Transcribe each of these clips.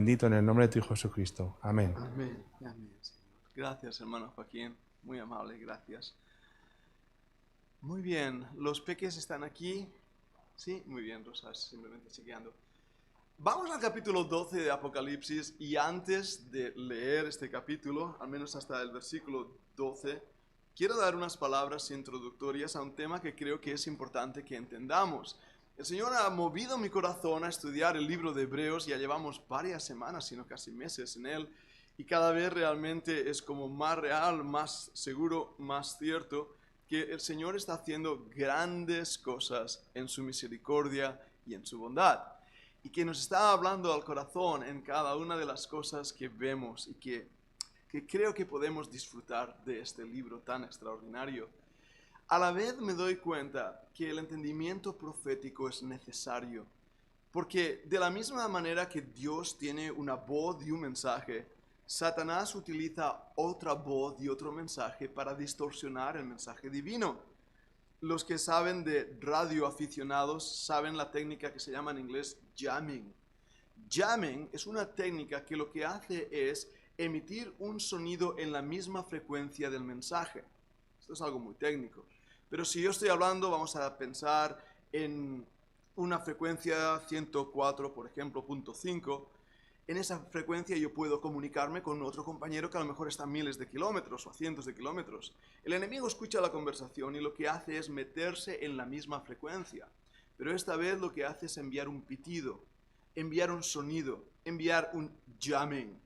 Bendito en el nombre de tu Hijo Jesucristo. Amén. Amén, amén, Señor. Gracias, hermano Joaquín. Muy amable, gracias. Muy bien, los peques están aquí. Sí, muy bien, Rosas, simplemente chequeando. Vamos al capítulo 12 de Apocalipsis y antes de leer este capítulo, al menos hasta el versículo 12, quiero dar unas palabras introductorias a un tema que creo que es importante que entendamos. El Señor ha movido mi corazón a estudiar el libro de Hebreos, ya llevamos varias semanas, sino casi meses en él, y cada vez realmente es como más real, más seguro, más cierto, que el Señor está haciendo grandes cosas en su misericordia y en su bondad, y que nos está hablando al corazón en cada una de las cosas que vemos y que creo que podemos disfrutar de este libro tan extraordinario. A la vez me doy cuenta que el entendimiento profético es necesario, porque de la misma manera que Dios tiene una voz y un mensaje, Satanás utiliza otra voz y otro mensaje para distorsionar el mensaje divino. Los que saben de radio aficionados saben la técnica que se llama en inglés jamming. Jamming es una técnica que lo que hace es emitir un sonido en la misma frecuencia del mensaje. Esto es algo muy técnico. Pero si yo estoy hablando, vamos a pensar en una frecuencia 104, por ejemplo, .5. En esa frecuencia yo puedo comunicarme con otro compañero que a lo mejor está a miles de kilómetros o a cientos de kilómetros. El enemigo escucha la conversación y lo que hace es meterse en la misma frecuencia. Pero esta vez lo que hace es enviar un pitido, enviar un sonido, enviar un jamming.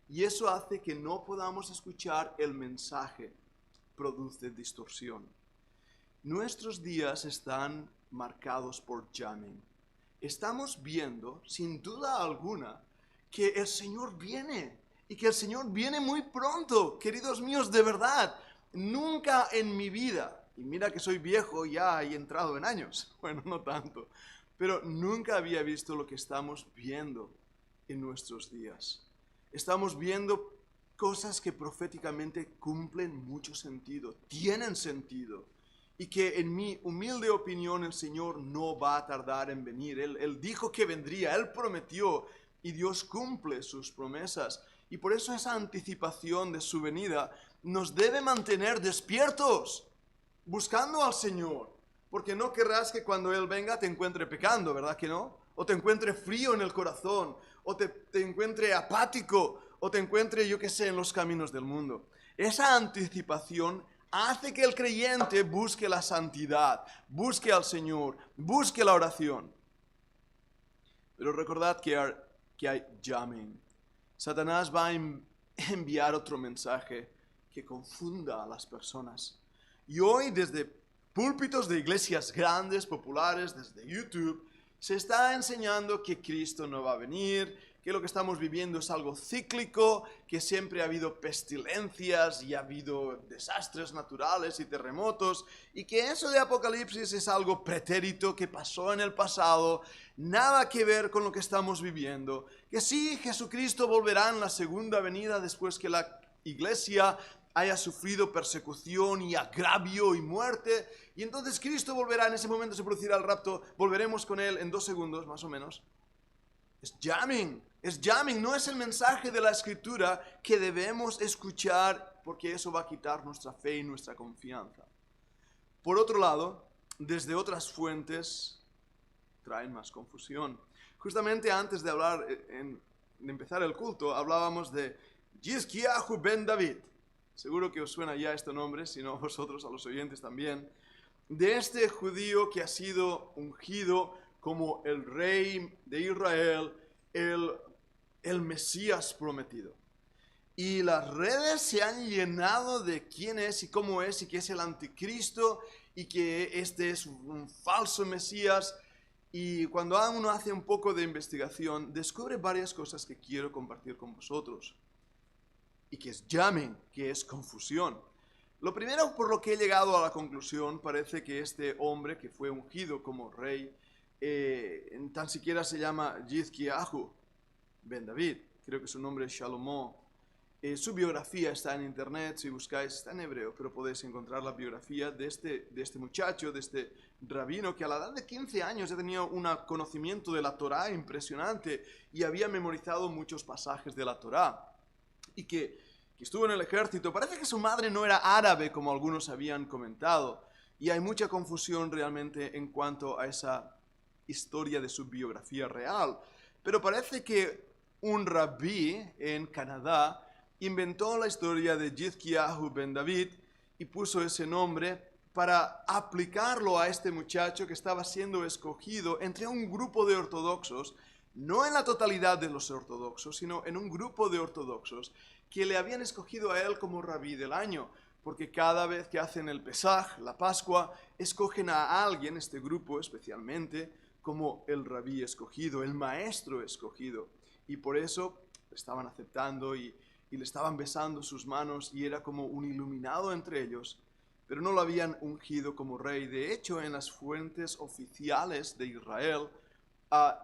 Y eso hace que no podamos escuchar el mensaje. Produce distorsión. Nuestros días están marcados por jamming. Estamos viendo, sin duda alguna, que el Señor viene y que el Señor viene muy pronto, queridos míos, de verdad. Nunca en mi vida, y mira que soy viejo ya y entrado en años, bueno, no tanto, pero nunca había visto lo que estamos viendo en nuestros días. Estamos viendo cosas que proféticamente cumplen mucho sentido, tienen sentido. Y que en mi humilde opinión el Señor no va a tardar en venir. Él dijo que vendría, Él prometió y Dios cumple sus promesas. Y por eso esa anticipación de su venida nos debe mantener despiertos, buscando al Señor. Porque no querrás que cuando Él venga te encuentre pecando, ¿verdad que no? O te encuentre frío en el corazón, o te encuentre apático, o te encuentre, yo qué sé, en los caminos del mundo. Esa anticipación hace que el creyente busque la santidad, busque al Señor, busque la oración. Pero recordad que hay jamming. Satanás va a enviar otro mensaje que confunda a las personas. Y hoy desde púlpitos de iglesias grandes, populares, desde YouTube, se está enseñando que Cristo no va a venir, que lo que estamos viviendo es algo cíclico, que siempre ha habido pestilencias y ha habido desastres naturales y terremotos, y que eso de Apocalipsis es algo pretérito que pasó en el pasado, nada que ver con lo que estamos viviendo, que sí, Jesucristo volverá en la segunda venida después que la iglesia haya sufrido persecución y agravio y muerte, y entonces Cristo volverá, en ese momento se producirá el rapto, volveremos con Él en 2 segundos más o menos. Es jamming, no es el mensaje de la Escritura que debemos escuchar porque eso va a quitar nuestra fe y nuestra confianza. Por otro lado, desde otras fuentes traen más confusión. Justamente antes de hablar, de empezar el culto, hablábamos de Yizkiyahu ben David. Seguro que os suena ya este nombre, si no vosotros, a los oyentes también. De este judío que ha sido ungido como el rey de Israel, el Mesías prometido. Y las redes se han llenado de quién es y cómo es y que es el anticristo y que este es un falso Mesías. Y cuando uno hace un poco de investigación, descubre varias cosas que quiero compartir con vosotros. Y que es jamming, que es confusión. Lo primero por lo que he llegado a la conclusión, parece que este hombre que fue ungido como rey, tan siquiera se llama Yizkiyahu ben David, creo que su nombre es Shalomo. Su biografía está en internet, si buscáis, está en hebreo, pero podéis encontrar la biografía de este muchacho, de este rabino, que a la edad de 15 años ya tenía un conocimiento de la Torá impresionante y había memorizado muchos pasajes de la Torá. Y que estuvo en el ejército. Parece que su madre no era árabe, como algunos habían comentado. Y hay mucha confusión realmente en cuanto a esa historia de su biografía real. Pero parece que un rabí en Canadá inventó la historia de Yizkiyahu ben David y puso ese nombre para aplicarlo a este muchacho que estaba siendo escogido entre un grupo de ortodoxos, no en la totalidad de los ortodoxos, sino en un grupo de ortodoxos que le habían escogido a él como rabí del año, porque cada vez que hacen el Pesaj, la Pascua, escogen a alguien, este grupo especialmente, como el rabí escogido, el maestro escogido, y por eso estaban aceptando y le estaban besando sus manos y era como un iluminado entre ellos, pero no lo habían ungido como rey. De hecho, en las fuentes oficiales de Israel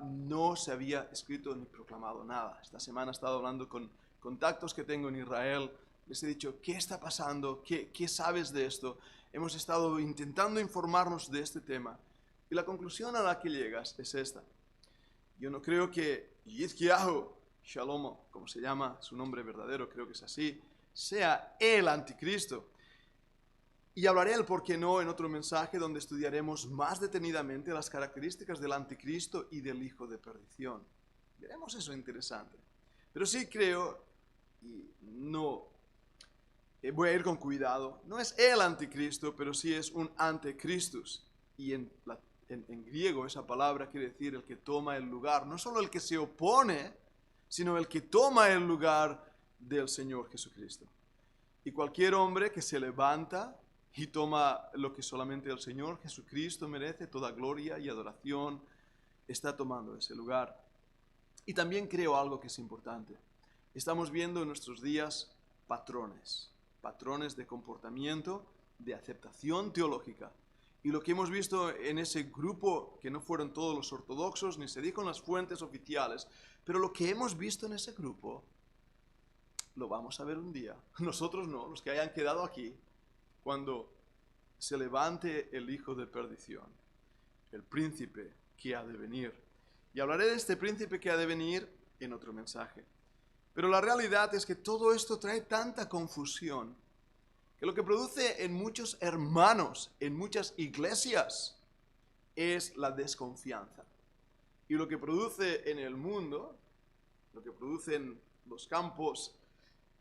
no se había escrito ni proclamado nada. Esta semana he estado hablando con contactos que tengo en Israel, les he dicho, ¿qué está pasando? ¿Qué sabes de esto? Hemos estado intentando informarnos de este tema y la conclusión a la que llegas es esta. Yo no creo que Yizkiyahu Shalomo, como se llama su nombre verdadero, creo que es así, sea el anticristo. Y hablaré el por qué no en otro mensaje donde estudiaremos más detenidamente las características del anticristo y del hijo de perdición. Veremos eso interesante. Pero sí creo, y no voy a ir con cuidado, no es el anticristo, pero sí es un anticristus. Y en griego esa palabra quiere decir el que toma el lugar, no solo el que se opone, sino el que toma el lugar del Señor Jesucristo. Y cualquier hombre que se levanta y toma lo que solamente el Señor Jesucristo merece, toda gloria y adoración, está tomando ese lugar. Y también creo algo que es importante. Estamos viendo en nuestros días patrones de comportamiento, de aceptación teológica. Y lo que hemos visto en ese grupo, que no fueron todos los ortodoxos, ni se dijo en las fuentes oficiales, pero lo que hemos visto en ese grupo, lo vamos a ver un día. Nosotros no, los que hayan quedado aquí, cuando se levante el hijo de perdición, el príncipe que ha de venir. Y hablaré de este príncipe que ha de venir en otro mensaje. Pero la realidad es que todo esto trae tanta confusión que lo que produce en muchos hermanos, en muchas iglesias, es la desconfianza. Y lo que produce en el mundo, lo que produce en los campos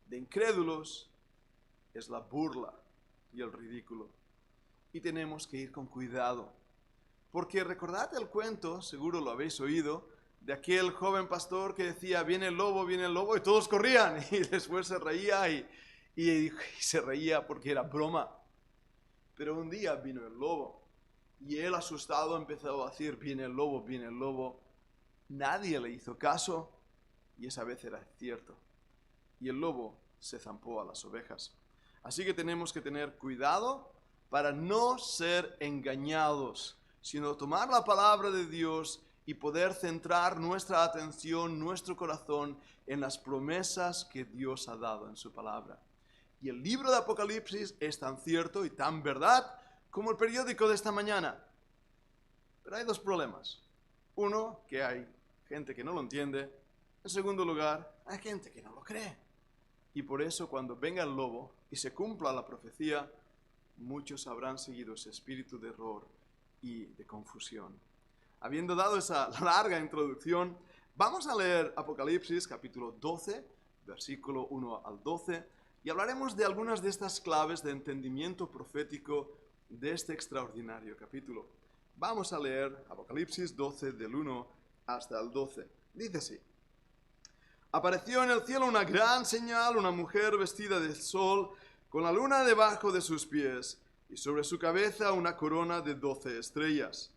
de incrédulos, es la burla y el ridículo. Y tenemos que ir con cuidado. Porque recordad el cuento, seguro lo habéis oído, de aquel joven pastor que decía, viene el lobo, y todos corrían. Y después se reía y se reía porque era broma. Pero un día vino el lobo y él asustado empezó a decir, viene el lobo, viene el lobo. Nadie le hizo caso y esa vez era cierto. Y el lobo se zampó a las ovejas. Así que tenemos que tener cuidado para no ser engañados, sino tomar la palabra de Dios y poder centrar nuestra atención, nuestro corazón en las promesas que Dios ha dado en su palabra. Y el libro de Apocalipsis es tan cierto y tan verdad como el periódico de esta mañana. Pero hay dos problemas. Uno, que hay gente que no lo entiende. En segundo lugar, hay gente que no lo cree. Y por eso cuando venga el lobo y se cumpla la profecía, muchos habrán seguido ese espíritu de error y de confusión. Habiendo dado esa larga introducción, vamos a leer Apocalipsis capítulo 12, versículo 1 al 12, y hablaremos de algunas de estas claves de entendimiento profético de este extraordinario capítulo. Vamos a leer Apocalipsis 12 del 1 hasta el 12. Dice así. Apareció en el cielo una gran señal, una mujer vestida de sol, con la luna debajo de sus pies, y sobre su cabeza una corona de 12 estrellas.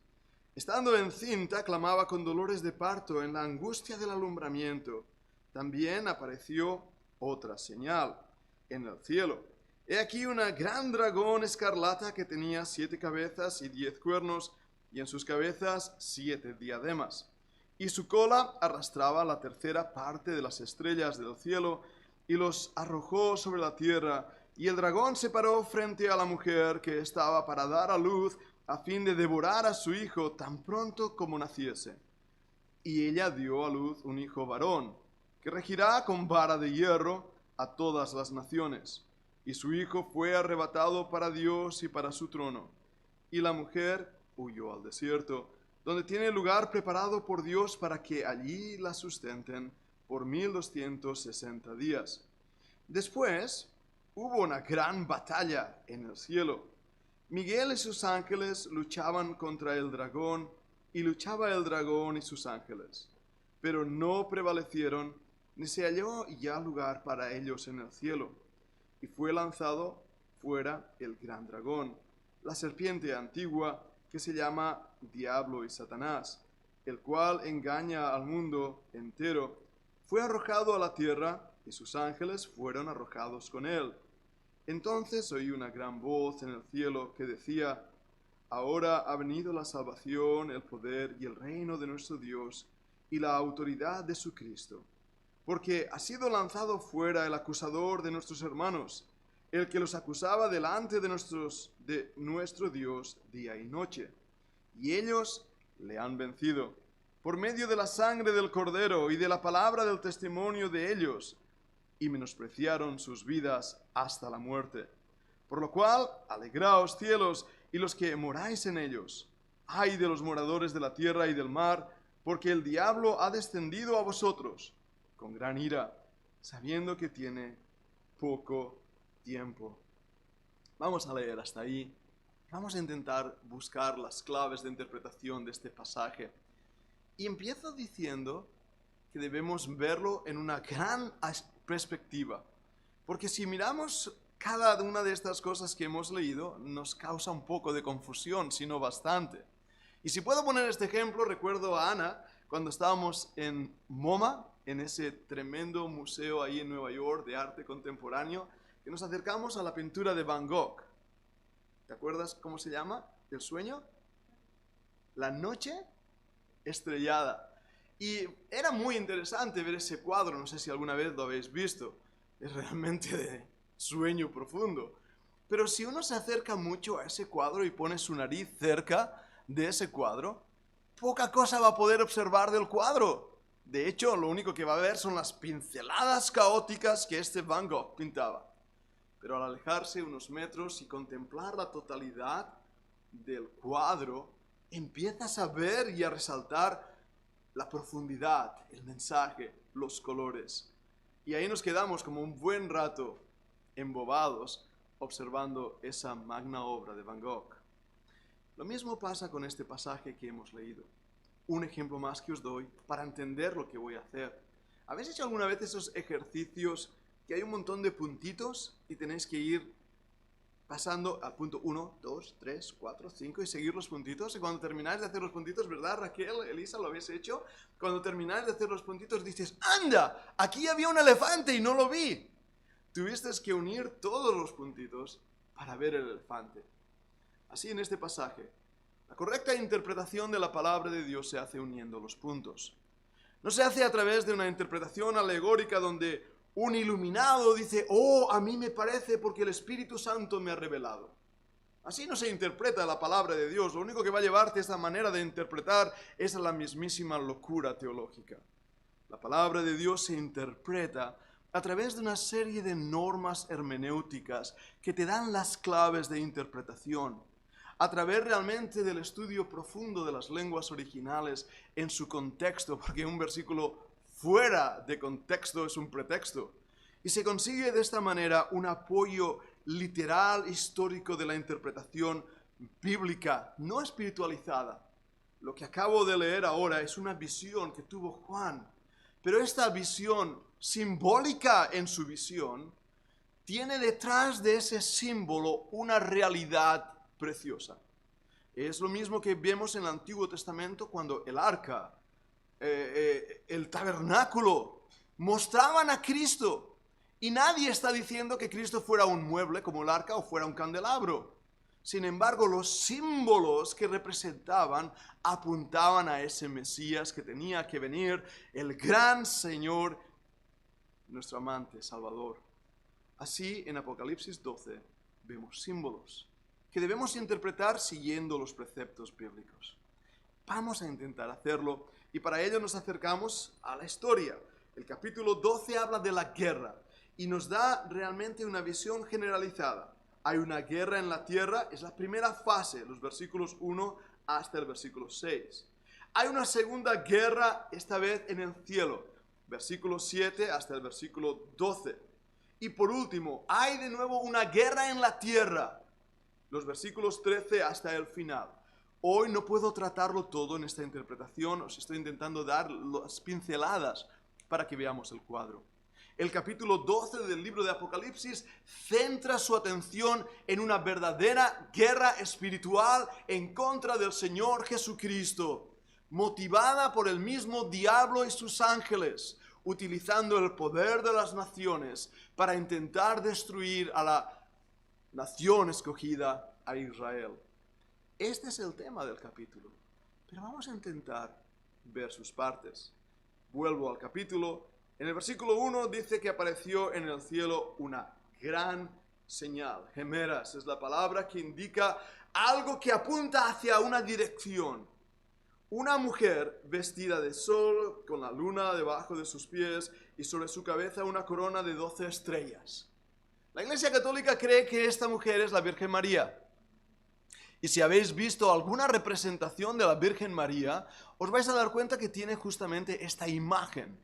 Estando encinta, clamaba con dolores de parto en la angustia del alumbramiento. También apareció otra señal en el cielo. He aquí una gran dragón escarlata que tenía 7 cabezas y 10 cuernos, y en sus cabezas 7 diademas. Y su cola arrastraba la tercera parte de las estrellas del cielo, y los arrojó sobre la tierra. Y el dragón se paró frente a la mujer que estaba para dar a luz, a fin de devorar a su hijo tan pronto como naciese. Y ella dio a luz un hijo varón, que regirá con vara de hierro a todas las naciones. Y su hijo fue arrebatado para Dios y para su trono. Y la mujer huyó al desierto, donde tiene lugar preparado por Dios para que allí la sustenten por 1260 días. Después hubo una gran batalla en el cielo. Miguel y sus ángeles luchaban contra el dragón, y luchaba el dragón y sus ángeles. Pero no prevalecieron, ni se halló ya lugar para ellos en el cielo. Y fue lanzado fuera el gran dragón, la serpiente antigua, que se llama Diablo y Satanás, el cual engaña al mundo entero. Fue arrojado a la tierra, y sus ángeles fueron arrojados con él. Entonces oí una gran voz en el cielo que decía: Ahora ha venido la salvación, el poder y el reino de nuestro Dios y la autoridad de su Cristo. Porque ha sido lanzado fuera el acusador de nuestros hermanos, el que los acusaba delante de nuestro Dios día y noche. Y ellos le han vencido, por medio de la sangre del Cordero y de la palabra del testimonio de ellos, y menospreciaron sus vidas hasta la muerte. Por lo cual, alegraos cielos y los que moráis en ellos. Ay de los moradores de la tierra y del mar, porque el diablo ha descendido a vosotros con gran ira, sabiendo que tiene poco tiempo. Vamos a leer hasta ahí. Vamos a intentar buscar las claves de interpretación de este pasaje. Y empiezo diciendo que debemos verlo en una gran perspectiva. Porque si miramos cada una de estas cosas que hemos leído, nos causa un poco de confusión, si no bastante. Y si puedo poner este ejemplo, recuerdo a Ana cuando estábamos en MoMA, en ese tremendo museo ahí en Nueva York de arte contemporáneo, que nos acercamos a la pintura de Van Gogh. ¿Te acuerdas cómo se llama? ¿El sueño? La noche estrellada. Y era muy interesante ver ese cuadro, no sé si alguna vez lo habéis visto. Es realmente de sueño profundo. Pero si uno se acerca mucho a ese cuadro y pone su nariz cerca de ese cuadro, poca cosa va a poder observar del cuadro. De hecho, lo único que va a ver son las pinceladas caóticas que este Van Gogh pintaba. Pero al alejarse unos metros y contemplar la totalidad del cuadro, empiezas a ver y a resaltar la profundidad, el mensaje, los colores. Y ahí nos quedamos como un buen rato embobados observando esa magna obra de Van Gogh. Lo mismo pasa con este pasaje que hemos leído. Un ejemplo más que os doy para entender lo que voy a hacer. ¿Habéis hecho alguna vez esos ejercicios que hay un montón de puntitos y tenéis que ir pasando al punto 1, 2, 3, 4, 5 y seguir los puntitos? Y cuando termináis de hacer los puntitos, ¿verdad, Raquel, Elisa, lo habéis hecho? Cuando termináis de hacer los puntitos dices: ¡anda! Aquí había un elefante y no lo vi. Tuviste que unir todos los puntitos para ver el elefante. Así en este pasaje, la correcta interpretación de la palabra de Dios se hace uniendo los puntos. No se hace a través de una interpretación alegórica donde un iluminado dice: oh, a mí me parece porque el Espíritu Santo me ha revelado. Así no se interpreta la palabra de Dios. Lo único que va a llevarte a esa manera de interpretar es a la mismísima locura teológica. La palabra de Dios se interpreta a través de una serie de normas hermenéuticas que te dan las claves de interpretación, a través realmente del estudio profundo de las lenguas originales en su contexto, porque un versículo fuera de contexto es un pretexto. Y se consigue de esta manera un apoyo literal, histórico de la interpretación bíblica, no espiritualizada. Lo que acabo de leer ahora es una visión que tuvo Juan, pero esta visión simbólica en su visión tiene detrás de ese símbolo una realidad preciosa. Es lo mismo que vemos en el Antiguo Testamento cuando el arca, el tabernáculo, mostraban a Cristo. Y nadie está diciendo que Cristo fuera un mueble como el arca o fuera un candelabro. Sin embargo, los símbolos que representaban apuntaban a ese Mesías que tenía que venir, el gran Señor nuestro amante Salvador. Así, en Apocalipsis 12, vemos símbolos que debemos interpretar siguiendo los preceptos bíblicos. Vamos a intentar hacerlo y para ello nos acercamos a la historia. El capítulo 12 habla de la guerra y nos da realmente una visión generalizada. Hay una guerra en la tierra, es la primera fase, los versículos 1 hasta el versículo 6. Hay una segunda guerra, esta vez en el cielo, versículo 7 hasta el versículo 12. Y por último, hay de nuevo una guerra en la tierra, los versículos 13 hasta el final. Hoy no puedo tratarlo todo en esta interpretación, os estoy intentando dar las pinceladas para que veamos el cuadro. El capítulo 12 del libro de Apocalipsis centra su atención en una verdadera guerra espiritual en contra del Señor Jesucristo, motivada por el mismo diablo y sus ángeles, utilizando el poder de las naciones para intentar destruir a la nación escogida, a Israel. Este es el tema del capítulo, pero vamos a intentar ver sus partes. Vuelvo al capítulo. En el versículo 1 dice que apareció en el cielo una gran señal. Gemeras es la palabra que indica algo que apunta hacia una dirección. Una mujer vestida de sol, con la luna debajo de sus pies y sobre su cabeza una corona de 12 estrellas. La Iglesia Católica cree que esta mujer es la Virgen María. Y si habéis visto alguna representación de la Virgen María, os vais a dar cuenta que tiene justamente esta imagen.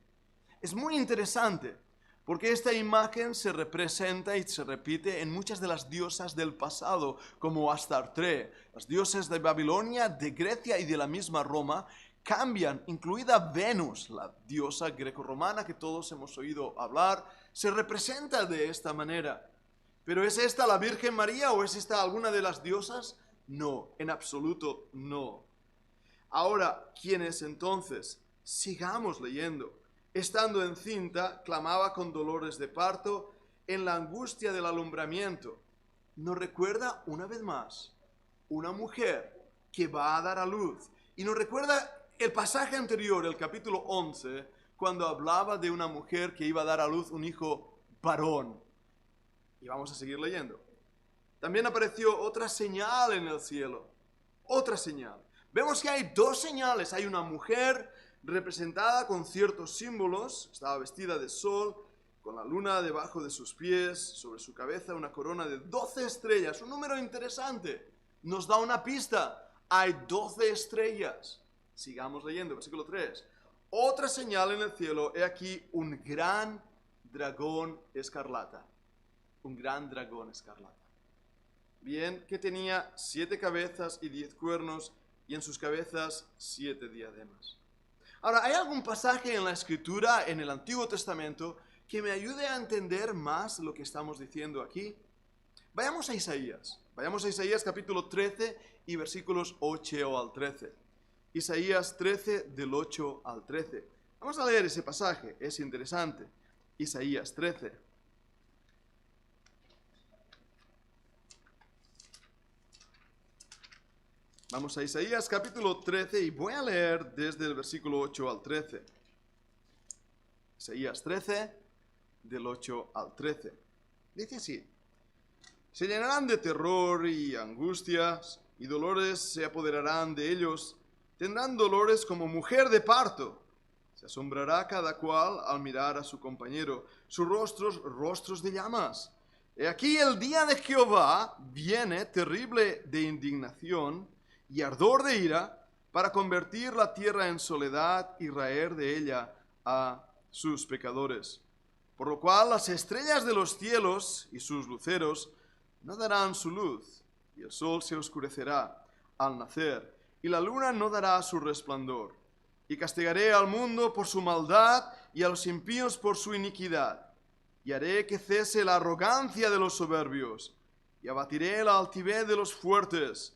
Es muy interesante, porque esta imagen se representa y se repite en muchas de las diosas del pasado, como Astarte. Las diosas de Babilonia, de Grecia y de la misma Roma cambian, incluida Venus, la diosa grecorromana que todos hemos oído hablar, se representa de esta manera. ¿Pero es esta la Virgen María o es esta alguna de las diosas? No, en absoluto no. Ahora, ¿quién es entonces? Sigamos leyendo. Estando encinta, clamaba con dolores de parto en la angustia del alumbramiento. Nos recuerda una vez más una mujer que va a dar a luz. Y nos recuerda el pasaje anterior, el capítulo 11, cuando hablaba de una mujer que iba a dar a luz un hijo varón. Y vamos a seguir leyendo. También apareció otra señal en el cielo, otra señal. Vemos que hay dos señales. Hay una mujer representada con ciertos símbolos, estaba vestida de sol, con la luna debajo de sus pies, sobre su cabeza una corona de 12 estrellas. Un número interesante, nos da una pista. Hay 12 estrellas. Sigamos leyendo, versículo 3. Otra señal en el cielo, he aquí un gran dragón escarlata. Un gran dragón escarlata. Bien, que tenía 7 cabezas y 10 cuernos, y en sus cabezas 7 diademas. Ahora, ¿hay algún pasaje en la Escritura, en el Antiguo Testamento, que me ayude a entender más lo que estamos diciendo aquí? Vayamos a Isaías. Vayamos a Isaías capítulo 13 y versículos 8 al 13. Isaías 13 del 8 al 13. Vamos a leer ese pasaje, es interesante. Isaías 13. Vamos a Isaías capítulo 13 y voy a leer desde el versículo 8 al 13. Isaías 13, del 8 al 13. Dice así: se llenarán de terror y angustias, y dolores se apoderarán de ellos. Tendrán dolores como mujer de parto. Se asombrará cada cual al mirar a su compañero, sus rostros, rostros de llamas. He aquí el día de Jehová viene terrible de indignación y ardor de ira, para convertir la tierra en soledad y raer de ella a sus pecadores. Por lo cual las estrellas de los cielos y sus luceros no darán su luz, y el sol se oscurecerá al nacer, y la luna no dará su resplandor. Y castigaré al mundo por su maldad y a los impíos por su iniquidad. Y haré que cese la arrogancia de los soberbios, y abatiré la altivez de los fuertes.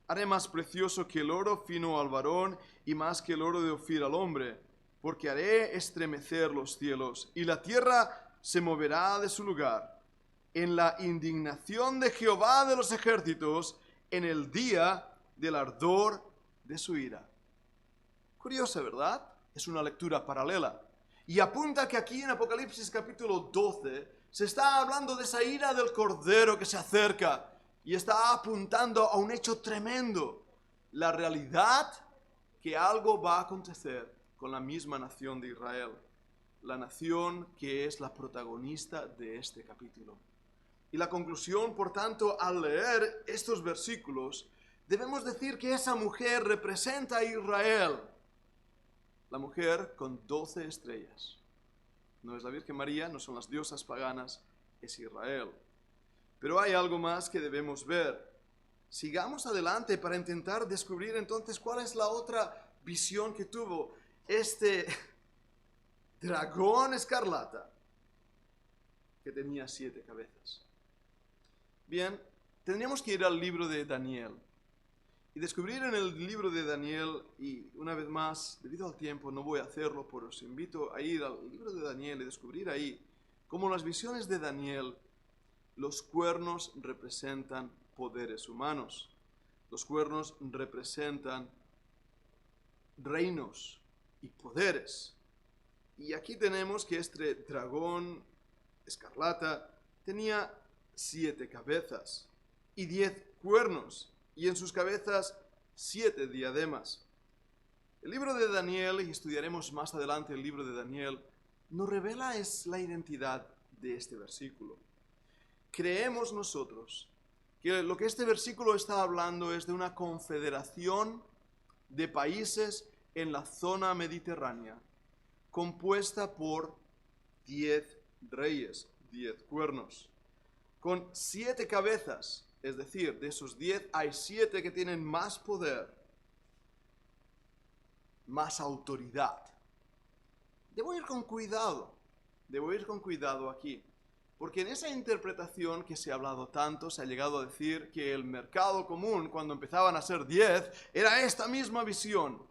Haré más precioso que el oro fino al varón y más que el oro de Ofir al hombre, porque haré estremecer los cielos y la tierra se moverá de su lugar. En la indignación de Jehová de los ejércitos, en el día del ardor de su ira. Curiosa, ¿verdad? Es una lectura paralela. Y apunta que aquí en Apocalipsis capítulo 12 se está hablando de esa ira del Cordero que se acerca y está apuntando a un hecho tremendo, la realidad que algo va a acontecer con la misma nación de Israel, la nación que es la protagonista de este capítulo. Y la conclusión, por tanto, al leer estos versículos, debemos decir que esa mujer representa a Israel, la mujer con 12 estrellas. No es la Virgen María, no son las diosas paganas, es Israel. Pero hay algo más que debemos ver. Sigamos adelante para intentar descubrir entonces cuál es la otra visión que tuvo este dragón escarlata que tenía 7 cabezas. Bien, tendríamos que ir al libro de Daniel y descubrir en el libro de Daniel, y una vez más, debido al tiempo no voy a hacerlo, pero os invito a ir al libro de Daniel y descubrir ahí cómo las visiones de Daniel, los cuernos representan poderes humanos, los cuernos representan reinos y poderes. Y aquí tenemos que este dragón escarlata tenía 7 cabezas y 10 cuernos, y en sus cabezas 7 diademas. El libro de Daniel, y estudiaremos más adelante el libro de Daniel, nos revela es la identidad de este versículo. Creemos nosotros que lo que este versículo está hablando es de una confederación de países en la zona mediterránea, compuesta por 10 reyes, 10 cuernos, con 7 cabezas, es decir, de esos 10 hay 7 que tienen más poder, más autoridad. Debo ir con cuidado aquí, porque en esa interpretación que se ha hablado tanto, se ha llegado a decir que el mercado común, cuando empezaban a ser 10, era esta misma visión.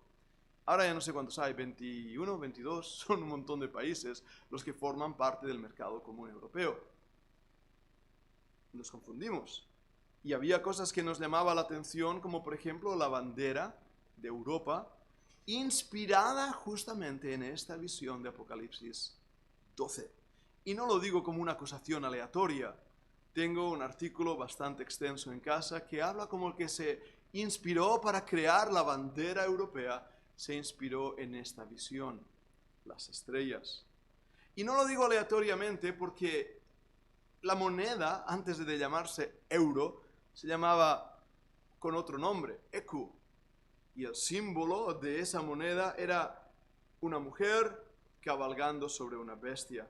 Ahora ya no sé cuántos hay, 21, 22, son un montón de países los que forman parte del mercado común europeo. Nos confundimos. Y había cosas que nos llamaban la atención, como por ejemplo la bandera de Europa, inspirada justamente en esta visión de Apocalipsis 12. Y no lo digo como una acusación aleatoria. Tengo un artículo bastante extenso en casa que habla como el que se inspiró para crear la bandera europea, se inspiró en esta visión, las estrellas. Y no lo digo aleatoriamente porque la moneda, antes de llamarse euro, se llamaba con otro nombre, ecu. Y el símbolo de esa moneda era una mujer cabalgando sobre una bestia.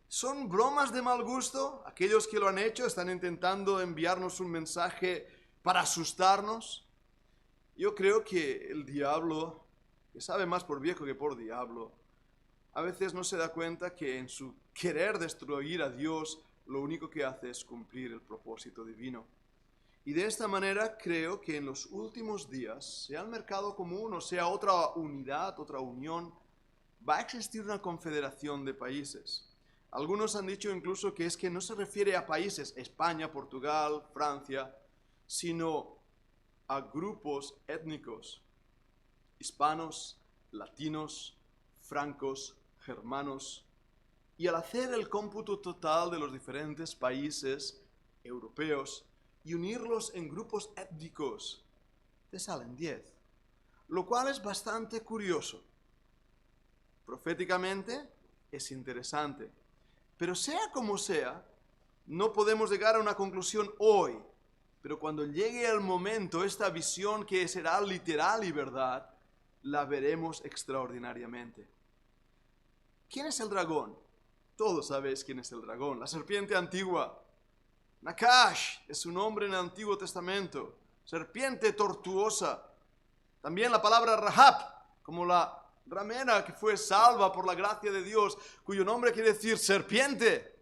¿Son bromas de mal gusto? Aquellos que lo han hecho están intentando enviarnos un mensaje para asustarnos. Yo creo que el diablo, que sabe más por viejo que por diablo, a veces no se da cuenta que en su querer destruir a Dios, lo único que hace es cumplir el propósito divino. Y de esta manera creo que en los últimos días, sea el mercado común o sea otra unidad, otra unión, va a existir una confederación de países. Algunos han dicho incluso que es que no se refiere a países, España, Portugal, Francia, sino a grupos étnicos, hispanos, latinos, francos, germanos. Y al hacer el cómputo total de los diferentes países europeos y unirlos en grupos étnicos, te salen 10, lo cual es bastante curioso. Proféticamente es interesante, pero sea como sea, no podemos llegar a una conclusión hoy, pero cuando llegue el momento, esta visión que será literal y verdad, la veremos extraordinariamente. ¿Quién es el dragón? Todos sabéis quién es el dragón, la serpiente antigua. Nakash es su nombre en el Antiguo Testamento, serpiente tortuosa. También la palabra Rahab, como la ramera que fue salva por la gracia de Dios, cuyo nombre quiere decir serpiente.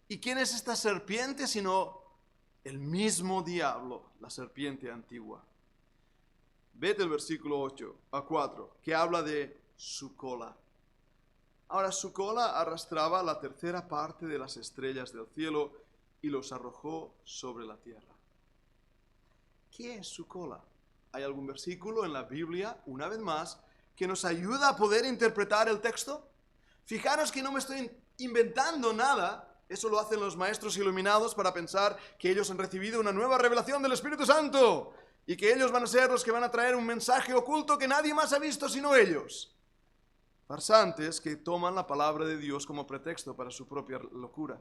¿Y quién es esta serpiente sino el mismo diablo, la serpiente antigua? Vete el versículo 8 a 4, que habla de su cola. Ahora su cola arrastraba la tercera parte de las estrellas del cielo y los arrojó sobre la tierra. ¿Qué es su cola? ¿Hay algún versículo en la Biblia, una vez más, que nos ayuda a poder interpretar el texto? Fijaros que no me estoy inventando nada. Eso lo hacen los maestros iluminados para pensar que ellos han recibido una nueva revelación del Espíritu Santo y que ellos van a ser los que van a traer un mensaje oculto que nadie más ha visto sino ellos. Farsantes que toman la palabra de Dios como pretexto para su propia locura.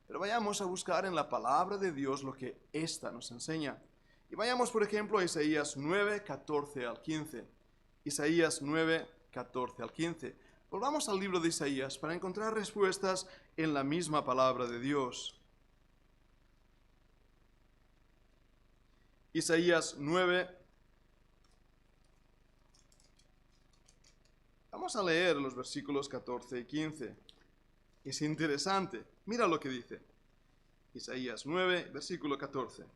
Pero vayamos a buscar en la palabra de Dios lo que ésta nos enseña. Y vayamos, por ejemplo, a Isaías 9, 14 al 15. Isaías 9, 14 al 15. Volvamos al libro de Isaías para encontrar respuestas en la misma palabra de Dios. Isaías 9. Vamos a leer los versículos 14 y 15. Es interesante. Mira lo que dice. Isaías 9, versículo 14.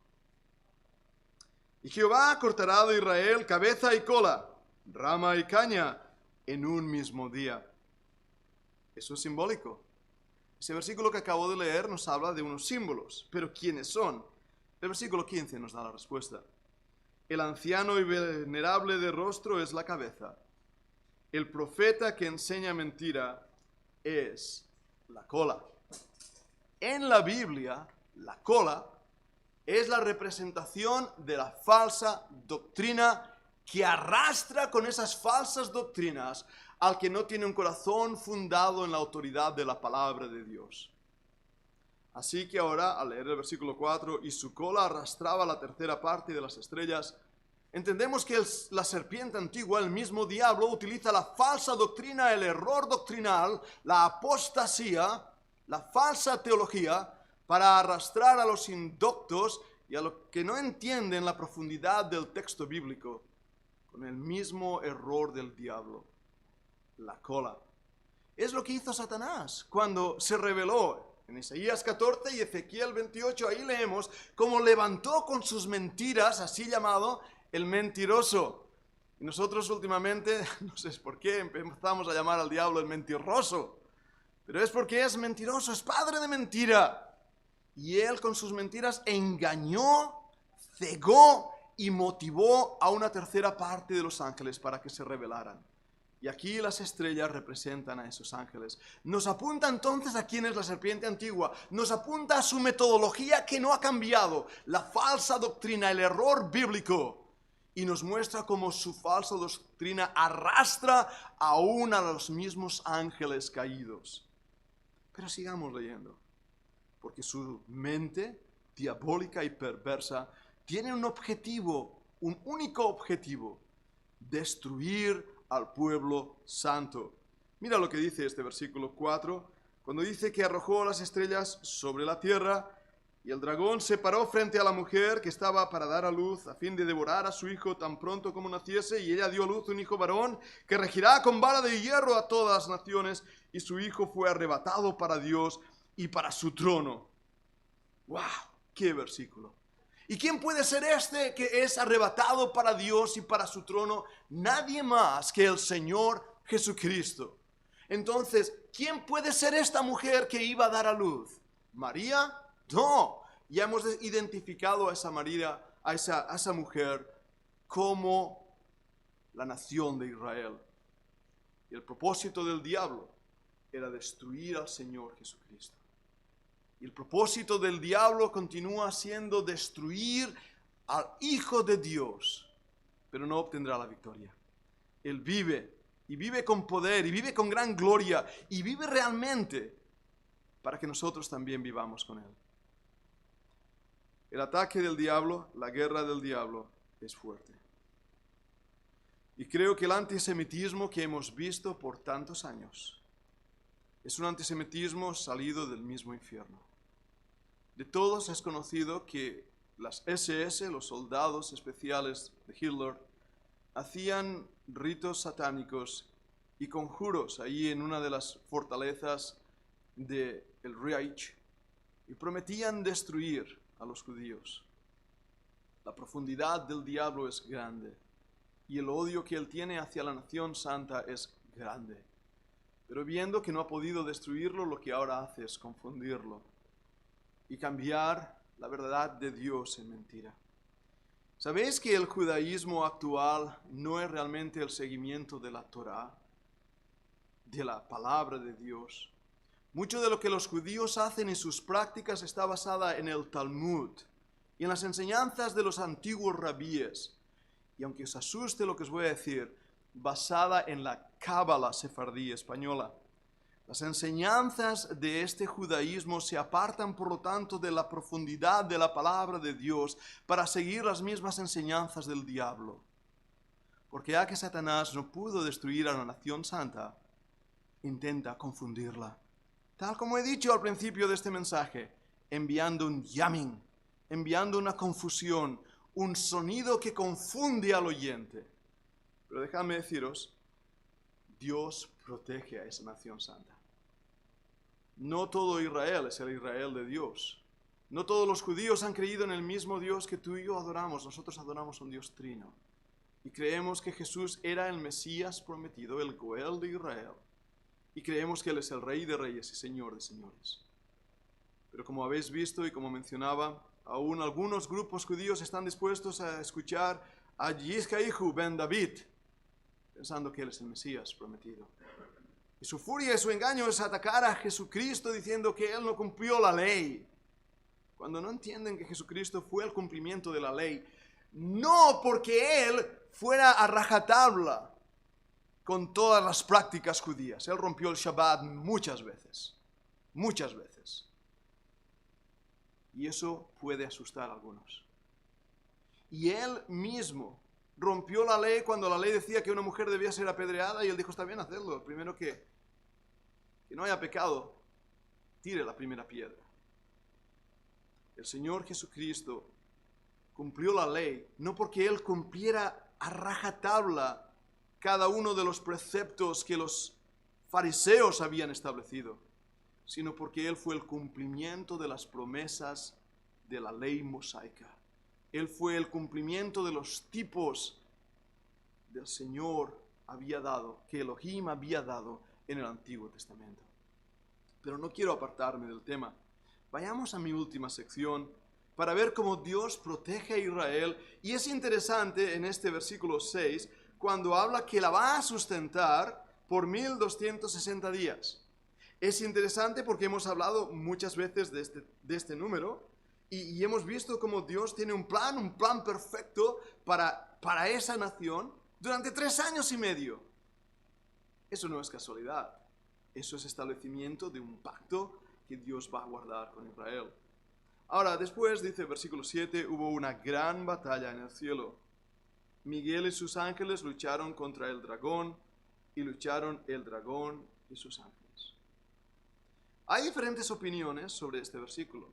Y Jehová cortará de Israel cabeza y cola, rama y caña, en un mismo día. Eso es simbólico. Ese versículo que acabo de leer nos habla de unos símbolos. ¿Pero quiénes son? El versículo 15 nos da la respuesta. El anciano y venerable de rostro es la cabeza. El profeta que enseña mentira es la cola. En la Biblia, la cola es la representación de la falsa doctrina que arrastra con esas falsas doctrinas al que no tiene un corazón fundado en la autoridad de la palabra de Dios. Así que ahora, al leer el versículo 4, y su cola arrastraba la tercera parte de las estrellas, entendemos que la serpiente antigua, el mismo diablo, utiliza la falsa doctrina, el error doctrinal, la apostasía, la falsa teología, para arrastrar a los indoctos y a los que no entienden la profundidad del texto bíblico, con el mismo error del diablo, la cola. Es lo que hizo Satanás cuando se rebeló. En Isaías 14 y Ezequiel 28, ahí leemos cómo levantó con sus mentiras, así llamado, el mentiroso. Y nosotros últimamente, no sé por qué, empezamos a llamar al diablo el mentiroso. Pero es porque es mentiroso, es padre de mentira. Y él con sus mentiras engañó, cegó y motivó a una tercera parte de los ángeles para que se rebelaran. Y aquí las estrellas representan a esos ángeles. Nos apunta entonces a quién es la serpiente antigua. Nos apunta a su metodología que no ha cambiado. La falsa doctrina, el error bíblico. Y nos muestra cómo su falsa doctrina arrastra aún a los mismos ángeles caídos. Pero sigamos leyendo. Porque su mente diabólica y perversa tiene un objetivo, un único objetivo: destruir al pueblo santo. Mira lo que dice este versículo 4, cuando dice que arrojó las estrellas sobre la tierra y el dragón se paró frente a la mujer que estaba para dar a luz a fin de devorar a su hijo tan pronto como naciese, y ella dio a luz un hijo varón que regirá con vara de hierro a todas las naciones, y su hijo fue arrebatado para Dios y para su trono. ¡Wow! ¡Qué versículo! ¿Y quién puede ser este que es arrebatado para Dios y para su trono? Nadie más que el Señor Jesucristo. Entonces, ¿quién puede ser esta mujer que iba a dar a luz? ¿María? No. Ya hemos identificado a esa María, a esa mujer como la nación de Israel. Y el propósito del diablo era destruir al Señor Jesucristo. Y el propósito del diablo continúa siendo destruir al Hijo de Dios, pero no obtendrá la victoria. Él vive, y vive con poder, y vive con gran gloria, y vive realmente para que nosotros también vivamos con Él. El ataque del diablo, la guerra del diablo, es fuerte. Y creo que el antisemitismo que hemos visto por tantos años es un antisemitismo salido del mismo infierno. De todos es conocido que las SS, los soldados especiales de Hitler, hacían ritos satánicos y conjuros ahí en una de las fortalezas del Reich y prometían destruir a los judíos. La profundidad del diablo es grande y el odio que él tiene hacia la nación santa es grande. Pero viendo que no ha podido destruirlo, lo que ahora hace es confundirlo y cambiar la verdad de Dios en mentira. ¿Sabéis que el judaísmo actual no es realmente el seguimiento de la Torá? de la palabra de Dios. Mucho de lo que los judíos hacen en sus prácticas está basada en el Talmud y en las enseñanzas de los antiguos rabíes. Y aunque os asuste lo que os voy a decir, basada en la Cábala sefardí española. Las enseñanzas de este judaísmo se apartan, por lo tanto, de la profundidad de la palabra de Dios para seguir las mismas enseñanzas del diablo. Porque ya que Satanás no pudo destruir a la nación santa, intenta confundirla. Tal como he dicho al principio de este mensaje, enviando un yamin, enviando una confusión, un sonido que confunde al oyente. Pero dejadme deciros, Dios protege a esa nación santa. No todo Israel es el Israel de Dios. No todos los judíos han creído en el mismo Dios que tú y yo adoramos. Nosotros adoramos a un Dios trino. Y creemos que Jesús era el Mesías prometido, el Goel de Israel. Y creemos que Él es el Rey de Reyes y Señor de Señores. Pero como habéis visto y como mencionaba, aún algunos grupos judíos están dispuestos a escuchar a Yiscaihu ben David, pensando que Él es el Mesías prometido. Y su furia y su engaño es atacar a Jesucristo diciendo que Él no cumplió la ley. Cuando no entienden que Jesucristo fue el cumplimiento de la ley, no porque Él fuera a rajatabla con todas las prácticas judías. Él rompió el Shabbat muchas veces. Y eso puede asustar a algunos. Y Él mismo rompió la ley cuando la ley decía que una mujer debía ser apedreada y Él dijo, está bien hacerlo. Primero que no haya pecado, tire la primera piedra. El Señor Jesucristo cumplió la ley, no porque Él cumpliera a rajatabla cada uno de los preceptos que los fariseos habían establecido, sino porque Él fue el cumplimiento de las promesas de la ley mosaica. Él fue el cumplimiento de los tipos del Señor había dado, que Elohim había dado en el Antiguo Testamento. Pero no quiero apartarme del tema. Vayamos a mi última sección para ver cómo Dios protege a Israel. Y es interesante en este versículo 6, cuando habla que la va a sustentar por 1260 días. Es interesante porque hemos hablado muchas veces de este número y hemos visto cómo Dios tiene un plan perfecto para esa nación durante 3 años y medio. Eso no es casualidad. Eso es establecimiento de un pacto que Dios va a guardar con Israel. Ahora, después, dice versículo 7, hubo una gran batalla en el cielo. Miguel y sus ángeles lucharon contra el dragón, y lucharon el dragón y sus ángeles. Hay diferentes opiniones sobre este versículo.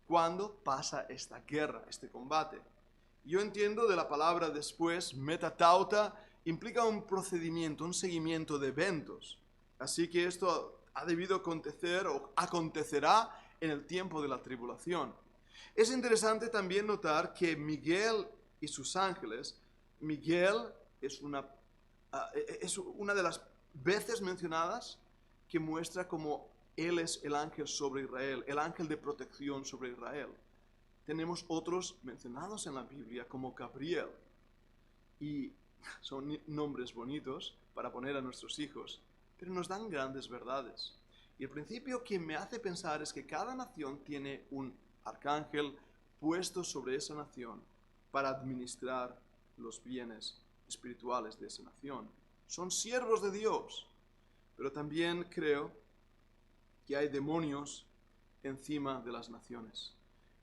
¿Cuándo pasa esta guerra, este combate? Yo entiendo de la palabra después, metatauta, implica un procedimiento, un seguimiento de eventos. Así que esto ha debido acontecer o acontecerá en el tiempo de la tribulación. Es interesante también notar que Miguel y sus ángeles, Miguel es una de las veces mencionadas que muestra cómo él es el ángel sobre Israel, el ángel de protección sobre Israel. Tenemos otros mencionados en la Biblia como Gabriel, y son nombres bonitos para poner a nuestros hijos, pero nos dan grandes verdades. Y el principio que me hace pensar es que cada nación tiene un arcángel puesto sobre esa nación para administrar los bienes espirituales de esa nación. Son siervos de Dios, pero también creo que hay demonios encima de las naciones.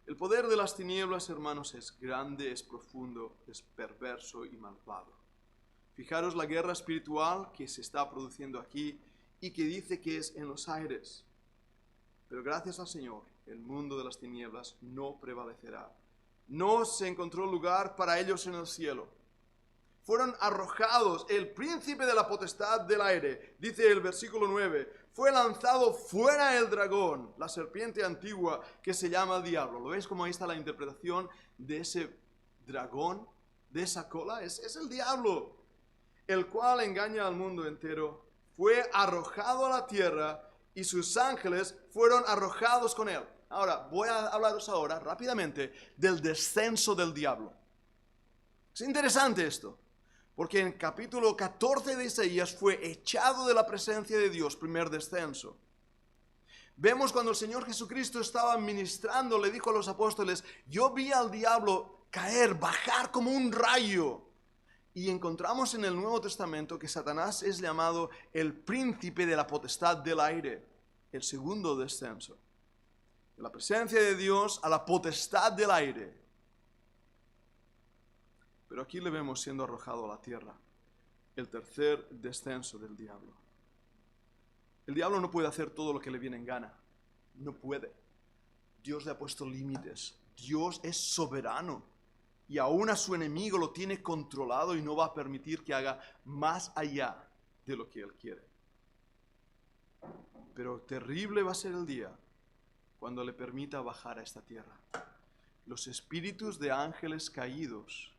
El poder de las tinieblas, hermanos, es grande, es profundo, es perverso y malvado. Fijaros la guerra espiritual que se está produciendo aquí y que dice que es en los aires. Pero gracias al Señor, el mundo de las tinieblas no prevalecerá. No se encontró lugar para ellos en el cielo. Fueron arrojados, el príncipe de la potestad del aire, dice el versículo 9, fue lanzado fuera el dragón, la serpiente antigua que se llama diablo. ¿Lo veis cómo ahí está la interpretación de ese dragón, de esa cola? Es el diablo, el cual engaña al mundo entero. Fue arrojado a la tierra y sus ángeles fueron arrojados con él. Ahora, voy a hablaros ahora rápidamente del descenso del diablo. Es interesante esto, Porque en capítulo 14 de Isaías fue echado de la presencia de Dios, primer descenso. Vemos cuando el Señor Jesucristo estaba ministrando, le dijo a los apóstoles, yo vi al diablo caer, bajar como un rayo. Y encontramos en el Nuevo Testamento que Satanás es llamado el príncipe de la potestad del aire, el segundo descenso. De la presencia de Dios a la potestad del aire. Pero aquí le vemos siendo arrojado a la tierra, el tercer descenso del diablo. El diablo no puede hacer todo lo que le viene en gana, no puede. Dios le ha puesto límites, Dios es soberano y aún a su enemigo lo tiene controlado y no va a permitir que haga más allá de lo que él quiere. Pero terrible va a ser el día cuando le permita bajar a esta tierra. Los espíritus de ángeles caídos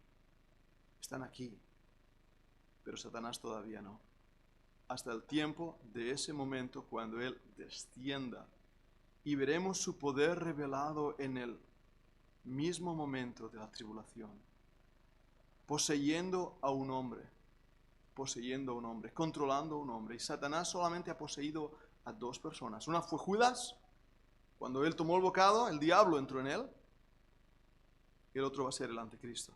están aquí, pero Satanás todavía no. Hasta el tiempo de ese momento cuando él descienda y veremos su poder revelado en el mismo momento de la tribulación, poseyendo a un hombre, controlando a un hombre. Y Satanás solamente ha poseído a dos personas. Una fue Judas, cuando él tomó el bocado, el diablo entró en él, y el otro va a ser el anticristo.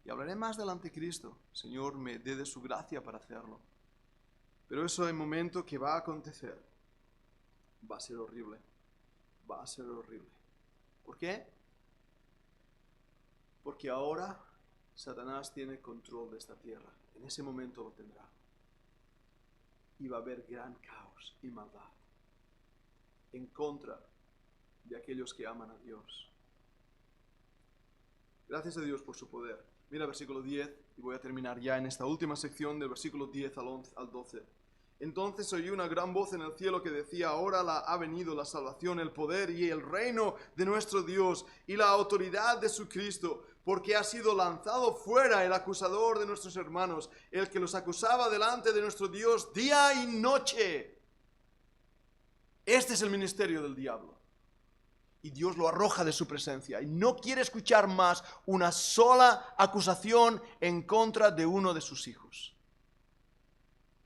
Y hablaré más del anticristo, Señor me dé de su gracia para hacerlo. Pero eso es el momento que va a acontecer. Va a ser horrible. Va a ser horrible. ¿Por qué? Porque ahora Satanás tiene control de esta tierra. En ese momento lo tendrá. Y va a haber gran caos y maldad en contra de aquellos que aman a Dios. Gracias a Dios por su poder. Mira el versículo 10, y voy a terminar ya en esta última sección del versículo 10 al 12. Entonces oí una gran voz en el cielo que decía, ahora ha venido la salvación, el poder y el reino de nuestro Dios y la autoridad de su Cristo, porque ha sido lanzado fuera el acusador de nuestros hermanos, el que los acusaba delante de nuestro Dios día y noche. Este es el ministerio del diablo. Y Dios lo arroja de su presencia. Y no quiere escuchar más una sola acusación en contra de uno de sus hijos.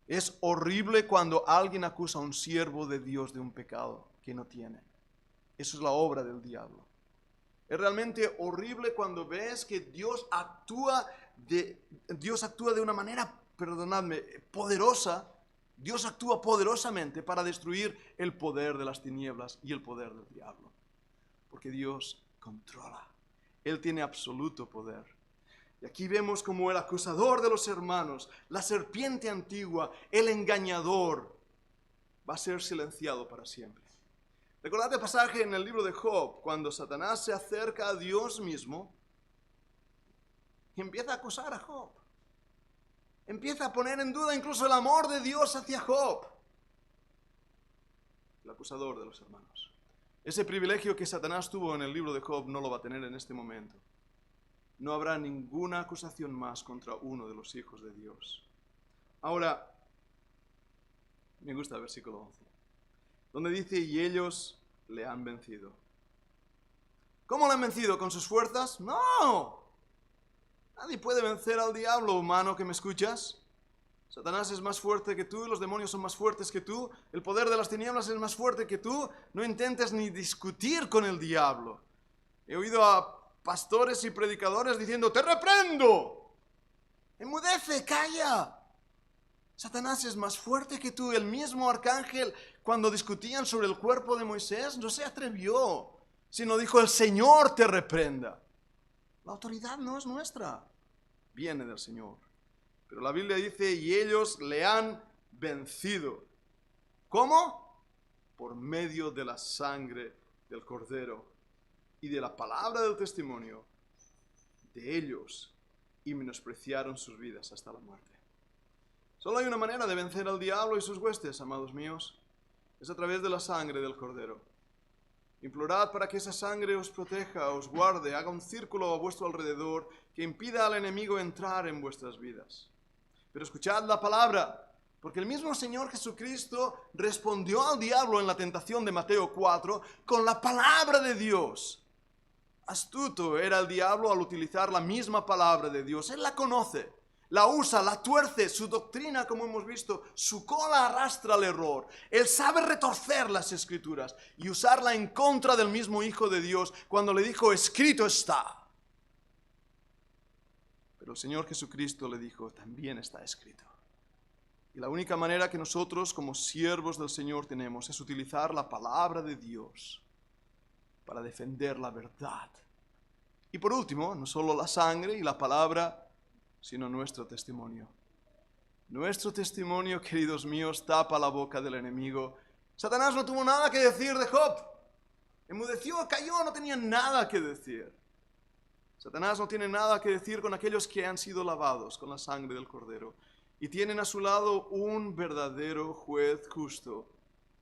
Es horrible cuando alguien acusa a un siervo de Dios de un pecado que no tiene. Eso es la obra del diablo. Es realmente horrible cuando ves que Dios actúa de una manera, perdonadme, poderosa. Dios actúa poderosamente para destruir el poder de las tinieblas y el poder del diablo. Porque Dios controla. Él tiene absoluto poder. Y aquí vemos como el acusador de los hermanos, la serpiente antigua, el engañador, va a ser silenciado para siempre. Recordad el pasaje en el libro de Job, cuando Satanás se acerca a Dios mismo y empieza a acusar a Job. Empieza a poner en duda incluso el amor de Dios hacia Job. El acusador de los hermanos. Ese privilegio que Satanás tuvo en el libro de Job no lo va a tener en este momento. No habrá ninguna acusación más contra uno de los hijos de Dios. Ahora, me gusta el versículo 11, donde dice, y ellos le han vencido. ¿Cómo le han vencido? ¿Con sus fuerzas? ¡No! Nadie puede vencer al diablo, humano que me escuchas. Satanás es más fuerte que tú, los demonios son más fuertes que tú, el poder de las tinieblas es más fuerte que tú. No intentes ni discutir con el diablo. He oído a pastores y predicadores diciendo, ¡te reprendo! ¡Enmudece, calla! Satanás es más fuerte que tú. El mismo arcángel, cuando discutían sobre el cuerpo de Moisés, no se atrevió, sino dijo, el Señor te reprenda. La autoridad no es nuestra, viene del Señor. Pero la Biblia dice, y ellos le han vencido. ¿Cómo? Por medio de la sangre del Cordero y de la palabra del testimonio de ellos, y menospreciaron sus vidas hasta la muerte. Solo hay una manera de vencer al diablo y sus huestes, amados míos. Es a través de la sangre del Cordero. Implorad para que esa sangre os proteja, os guarde, haga un círculo a vuestro alrededor que impida al enemigo entrar en vuestras vidas. Pero escuchad la palabra, porque el mismo Señor Jesucristo respondió al diablo en la tentación de Mateo 4 con la palabra de Dios. Astuto era el diablo al utilizar la misma palabra de Dios. Él la conoce. la usa, la tuerce, su doctrina, como hemos visto, su cola arrastra al error. Él sabe retorcer las Escrituras y usarla en contra del mismo Hijo de Dios cuando le dijo, escrito está. Pero el Señor Jesucristo le dijo, también está escrito. Y la única manera que nosotros como siervos del Señor tenemos es utilizar la palabra de Dios para defender la verdad. Y por último, no solo la sangre y la palabra, sino nuestro testimonio. Nuestro testimonio, queridos míos, tapa la boca del enemigo. Satanás no tuvo nada que decir de Job. Enmudeció, cayó, no tenía nada que decir. Satanás no tiene nada que decir con aquellos que han sido lavados con la sangre del Cordero. Y tienen a su lado un verdadero juez justo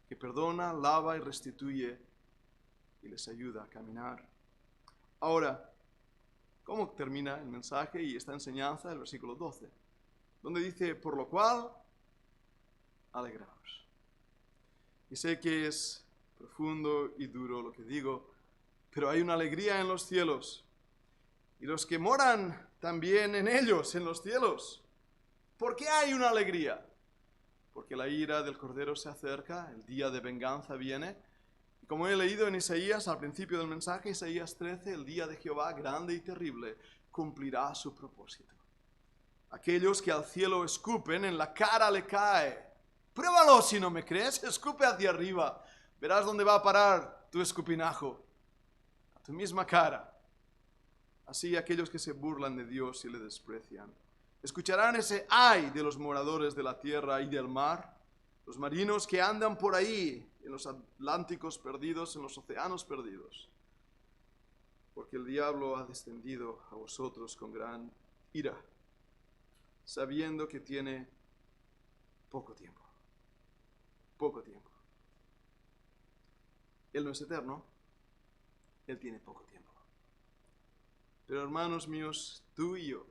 que perdona, lava y restituye y les ayuda a caminar. Ahora, ¿cómo termina el mensaje y esta enseñanza? El versículo 12, donde dice, por lo cual, alegraos. Y sé que es profundo y duro lo que digo, pero hay una alegría en los cielos. Y los que moran también en ellos, en los cielos. ¿Por qué hay una alegría? Porque la ira del Cordero se acerca, el día de venganza viene. Y como he leído en Isaías, al principio del mensaje, Isaías 13, el día de Jehová grande y terrible cumplirá su propósito. Aquellos que al cielo escupen, en la cara le cae. Pruébalo si no me crees, escupe hacia arriba. Verás dónde va a parar tu escupinajo. A tu misma cara. Así aquellos que se burlan de Dios y le desprecian. Escucharán ese ay de los moradores de la tierra y del mar, los marinos que andan por ahí, en los atlánticos perdidos, en los océanos perdidos. Porque el diablo ha descendido a vosotros con gran ira, sabiendo que tiene poco tiempo. Poco tiempo. Él no es eterno, Él tiene poco tiempo. Pero hermanos míos, tú y yo,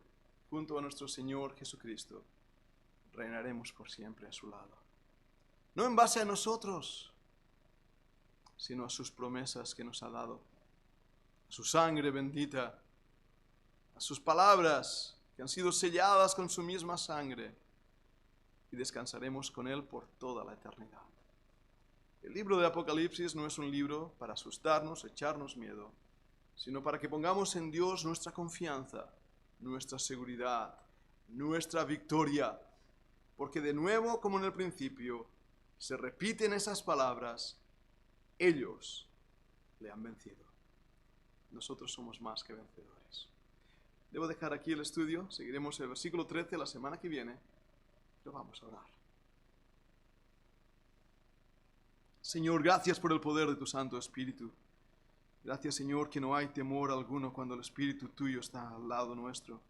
junto a nuestro Señor Jesucristo, reinaremos por siempre a su lado. No en base a nosotros, sino a sus promesas que nos ha dado, a su sangre bendita, a sus palabras que han sido selladas con su misma sangre, y descansaremos con Él por toda la eternidad. El libro de Apocalipsis no es un libro para asustarnos, echarnos miedo, sino para que pongamos en Dios nuestra confianza, nuestra seguridad, nuestra victoria, porque de nuevo, como en el principio, se repiten esas palabras, ellos le han vencido. Nosotros somos más que vencedores. Debo dejar aquí el estudio, seguiremos el versículo 13 la semana que viene, pero vamos a orar. Señor, gracias por el poder de tu Santo Espíritu. Gracias, Señor, que no hay temor alguno cuando el Espíritu tuyo está al lado nuestro,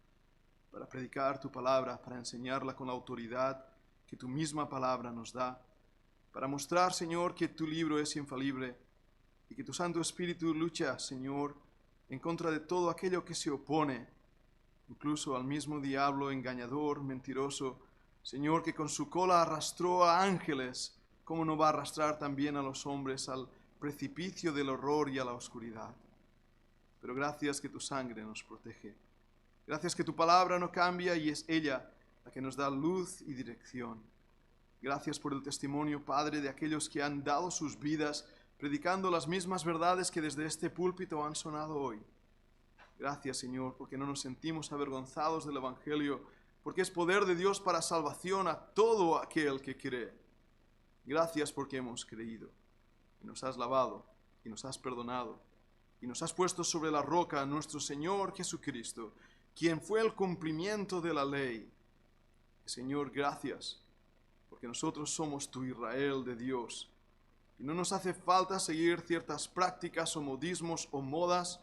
para predicar tu palabra, para enseñarla con la autoridad que tu misma palabra nos da, para mostrar, Señor, que tu libro es infalible y que tu Santo Espíritu lucha, Señor, en contra de todo aquello que se opone, incluso al mismo diablo engañador, mentiroso, Señor, que con su cola arrastró a ángeles, ¿cómo no va a arrastrar también a los hombres al precipicio del horror y a la oscuridad? Pero gracias que tu sangre nos protege. Gracias que tu palabra no cambia y es ella la que nos da luz y dirección. Gracias por el testimonio, Padre, de aquellos que han dado sus vidas predicando las mismas verdades que desde este púlpito han sonado hoy. Gracias, Señor, porque no nos sentimos avergonzados del Evangelio, porque es poder de Dios para salvación a todo aquel que cree. Gracias porque hemos creído. Y nos has lavado, y nos has perdonado, y nos has puesto sobre la roca a nuestro Señor Jesucristo, quien fue el cumplimiento de la ley. Señor, gracias, porque nosotros somos tu Israel de Dios, y no nos hace falta seguir ciertas prácticas o modismos o modas,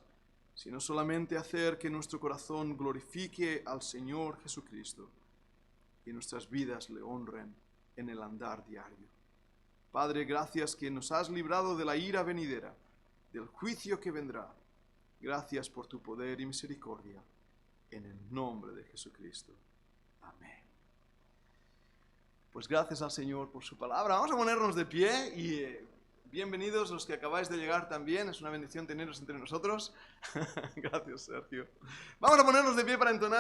sino solamente hacer que nuestro corazón glorifique al Señor Jesucristo, y nuestras vidas le honren en el andar diario. Padre, gracias que nos has librado de la ira venidera, del juicio que vendrá. Gracias por tu poder y misericordia. En el nombre de Jesucristo. Amén. Pues gracias al Señor por su palabra. Vamos a ponernos de pie y bienvenidos los que acabáis de llegar también. Es una bendición teneros entre nosotros. Gracias, Sergio. Vamos a ponernos de pie para entonar